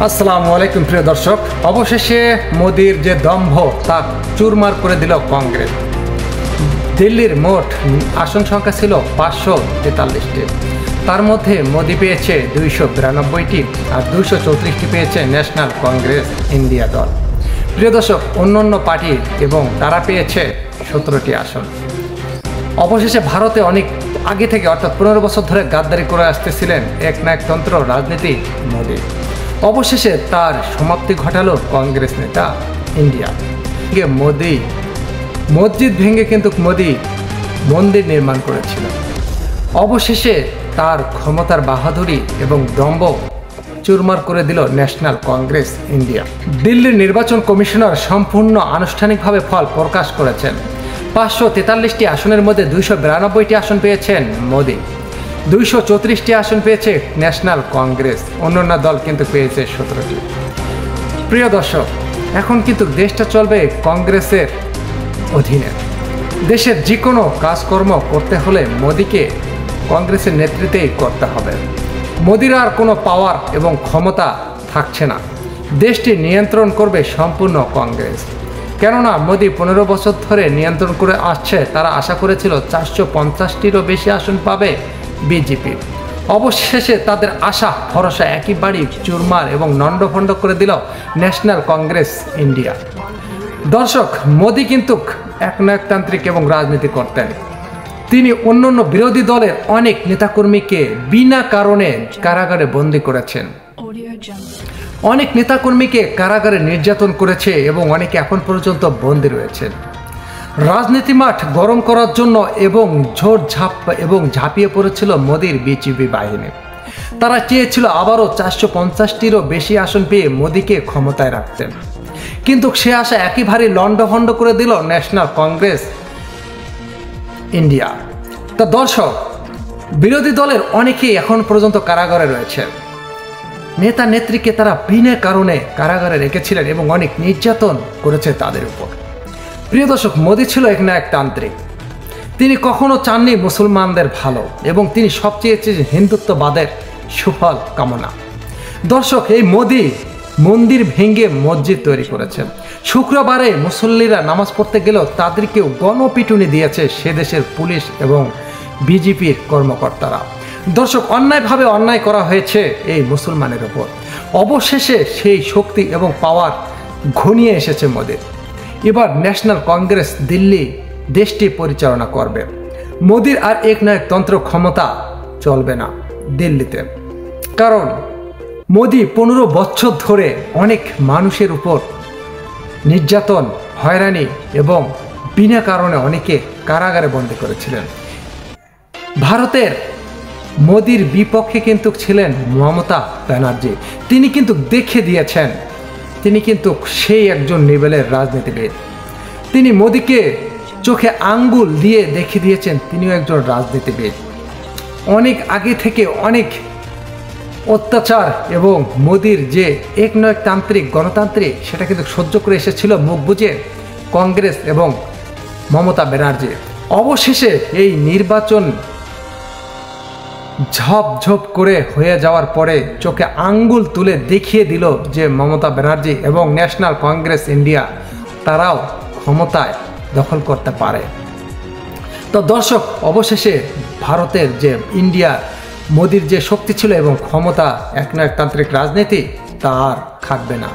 আসসালামু আলাইকুম প্রিয় দর্শক, অবশেষে মোদির যে দম্ভ তা চুরমার করে দিল কংগ্রেস। দিল্লির মোট আসন সংখ্যা ছিল 543টি, তার মধ্যে মোদি পেয়েছে 292টি আর 234টি পেয়েছে ন্যাশনাল কংগ্রেস ইন্ডিয়া দল। প্রিয় দর্শক, অন্যান্য পার্টি এবং তারা পেয়েছে 17টি আসন। অবশেষে ভারতে অনেক আগে থেকে অর্থাৎ 15 বছর ধরে গাদ্দারি করে আসতেছিলেন একনায়কতন্ত্র রাজনীতি মোদি। অবশেষে তার সমাপ্তি ঘটালো কংগ্রেস নেতা ইন্ডিয়া। মোদি মসজিদ ভেঙে কিন্তু মোদি মন্দির নির্মাণ করেছিল। অবশেষে তার ক্ষমতার বাহাদুরি এবং দম্ভ চুরমার করে দিল ন্যাশনাল কংগ্রেস ইন্ডিয়া। দিল্লির নির্বাচন কমিশনার সম্পূর্ণ আনুষ্ঠানিকভাবে ফল প্রকাশ করেছেন। 543টি আসনের মধ্যে 292টি আসন পেয়েছেন মোদি, 234টি আসন পেয়েছে ন্যাশনাল কংগ্রেস, অন্যান্য দল কিন্তু পেয়েছে 17টি। প্রিয় দর্শক, এখন কিন্তু দেশটা চলবে কংগ্রেসের অধীনে। দেশের যে কোনো কাজকর্ম করতে হলে মোদিকে কংগ্রেসের নেতৃত্বেই করতে হবে। মোদির আর কোনো পাওয়ার এবং ক্ষমতা থাকছে না, দেশটি নিয়ন্ত্রণ করবে সম্পূর্ণ কংগ্রেস। কেননা মোদি 15 বছর ধরে নিয়ন্ত্রণ করে আসছে। তারা আশা করেছিল 450টিরও বেশি আসন পাবে বিজেপি। অবশেষে তাদের আশা ভরসা একেবারেই চুরমার এবং নন্ডভণ্ড করে দিল ন্যাশনাল কংগ্রেস ইন্ডিয়া। দর্শক, মোদি কিন্তু একনায়কতান্ত্রিক এবং রাজনীতি করতেন। তিনি অন্যান্য বিরোধী দলের অনেক নেতাকর্মীকে বিনা কারণে কারাগারে বন্দী করেছেন। অনেক নেতাকর্মীকে কারাগারে নির্যাতন করেছে এবং অনেকে এখন পর্যন্ত বন্দী রয়েছেন। রাজনীতি মাঠ গরম করার জন্য এবং ঝাঁপিয়ে পড়েছিল মোদির বিজেপি বাহিনী। তারা চেয়েছিল আবারও 450টিরও বেশি আসন পেয়ে মোদিকে ক্ষমতায় রাখতেন, কিন্তু সে আশা একেবারে লন্ডভন্ড করে দিল ন্যাশনাল কংগ্রেস ইন্ডিয়া। তা দর্শক, বিরোধী দলের অনেকেই এখন পর্যন্ত কারাগারে রয়েছেন। নেতা নেত্রীকে তারা বিনা কারণে কারাগারে রেখেছিলেন এবং অনেক নির্যাতন করেছে তাদের উপর। প্রিয় দর্শক, মোদি ছিল একনায়কতান্ত্রিক। তিনি কখনো চাননি মুসলমানদের ভালো এবং তিনি সবচেয়ে হিন্দুত্ববাদের সুফল কামনা। দর্শক, এই মোদি মন্দির ভেঙে মসজিদ তৈরি করেছেন। শুক্রবারে মুসল্লিরা নামাজ পড়তে গেলেও তাদেরকেও গণপিটুনি দিয়েছে সে দেশের পুলিশ এবং বিজেপির কর্মকর্তারা। দর্শক, অন্যায়ভাবে অন্যায় করা হয়েছে এই মুসলমানের ওপর। অবশেষে সেই শক্তি এবং পাওয়ার ঘনিয়ে এসেছে মোদির। এবার ন্যাশনাল কংগ্রেস দিল্লি দেশটি পরিচালনা করবে। মোদির আর একনায়কতন্ত্র ক্ষমতা চলবে না দিল্লিতে, কারণ মোদি 15 বছর ধরে অনেক মানুষের উপর নির্যাতন, হয়রানি এবং বিনা কারণে অনেকে কারাগারে বন্দী করেছিলেন। ভারতের মোদির বিপক্ষে কিন্তু ছিলেন মমতা ব্যানার্জি। তিনি কিন্তু দেখে দিয়েছেন তিনি কিন্তু সেই একজন লেভেলের রাজনীতিবিদ। তিনি মোদিকে চোখে আঙ্গুল দিয়ে দেখিয়ে দিয়েছেন তিনিও একজন রাজনীতিবিদ। অনেক আগে থেকে অনেক অত্যাচার এবং মোদির যে একনায়কতান্ত্রিক গণতান্ত্রিক সেটা কিন্তু সহ্য করে এসেছিল মুখ বুজে কংগ্রেস এবং মমতা ব্যানার্জি। অবশেষে এই নির্বাচন ঝপঝপ করে হয়ে যাওয়ার পরে চোখে আঙ্গুল তুলে দেখিয়ে দিল যে মমতা ব্যানার্জি এবং ন্যাশনাল কংগ্রেস ইন্ডিয়া তারাও ক্ষমতায় দখল করতে পারে। তো দর্শক, অবশেষে ভারতের যে ইন্ডিয়া মোদির যে শক্তি ছিল এবং ক্ষমতা একনায়কতান্ত্রিক রাজনীতি তার থাকবে না।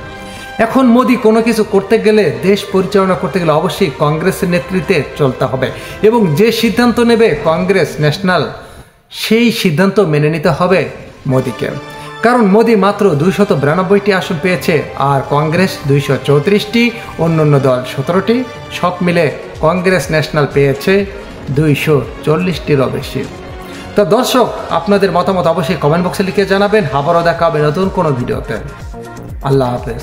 এখন মোদি কোনো কিছু করতে গেলে, দেশ পরিচালনা করতে গেলে অবশ্যই কংগ্রেসের নেতৃত্বে চলতে হবে এবং যে সিদ্ধান্ত নেবে কংগ্রেস ন্যাশনাল সেই সিদ্ধান্ত মেনে নিতে হবে মোদিকে। কারণ মোদি মাত্র 292টি আসন পেয়েছে আর কংগ্রেস 234টি, অন্যান্য দল 17টি, সব মিলে কংগ্রেস ন্যাশনাল পেয়েছে 240টিরও বেশি। তো দর্শক, আপনাদের মতামত অবশ্যই কমেন্ট বক্সে লিখে জানাবেন। আবারও দেখা হবে নতুন কোনো ভিডিওতে। আল্লাহ হাফেজ।